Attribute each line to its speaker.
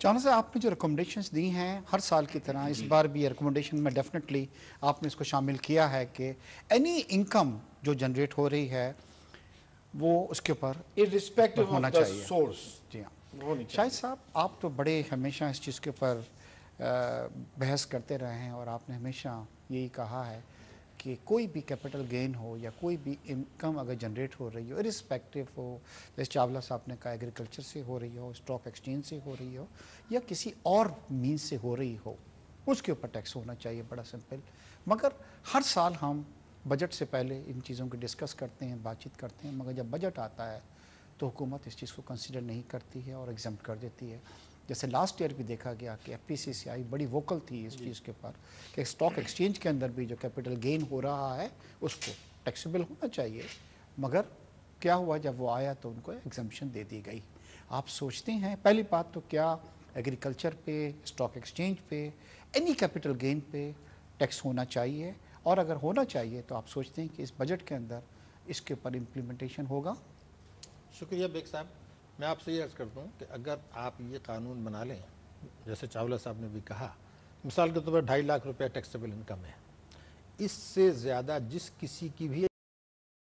Speaker 1: चावला साहब, आपने जो रिकमेंडेशंस दी हैं हर साल की तरह इस बार भी रिकमेंडेशन में डेफिनेटली आपने इसको शामिल किया है कि एनी इनकम जो जनरेट हो रही है वो उसके ऊपर
Speaker 2: irrespective
Speaker 1: होना
Speaker 2: of the
Speaker 1: चाहिए।
Speaker 2: source
Speaker 1: जी हाँ।
Speaker 2: होनी
Speaker 1: शाहिद
Speaker 2: चाहिए।
Speaker 1: साहब, आप तो बड़े हमेशा इस चीज़ के ऊपर बहस करते रहे हैं और आपने हमेशा यही कहा है कि कोई भी कैपिटल गेन हो या कोई भी इनकम अगर जनरेट हो रही हो, इरिस्पेक्टिव हो, जैसे चावला साहब ने कहा एग्रीकल्चर से हो रही हो, स्टॉक एक्सचेंज से हो रही हो या किसी और मीन्स से हो रही हो, उसके ऊपर टैक्स होना चाहिए, बड़ा सिंपल। मगर हर साल हम बजट से पहले इन चीज़ों की डिस्कस करते हैं, बातचीत करते हैं, मगर जब बजट आता है तो हुकूमत इस चीज़ को कंसिडर नहीं करती है और एग्जाम कर देती है। जैसे लास्ट ईयर भी देखा गया कि FPCCI बड़ी वोकल थी इस चीज़ के ऊपर कि स्टॉक एक्सचेंज के अंदर भी जो कैपिटल गेन हो रहा है उसको टैक्सेबल होना चाहिए, मगर क्या हुआ जब वो आया तो उनको एग्जम्पशन दे दी गई। आप सोचते हैं, पहली बात तो क्या एग्रीकल्चर पे, स्टॉक एक्सचेंज पे, एनी कैपिटल गेन पे टैक्स होना चाहिए, और अगर होना चाहिए तो आप सोचते हैं कि इस बजट के अंदर इसके ऊपर इम्प्लीमेंटेशन होगा?
Speaker 3: शुक्रिया बेग साहब। मैं आपसे ये अर्ज़ करता हूँ कि अगर आप ये कानून बना लें, जैसे चावला साहब ने भी कहा, मिसाल के तौर पर 2.5 लाख रुपया टैक्सेबल इनकम है, इससे ज़्यादा जिस किसी की भी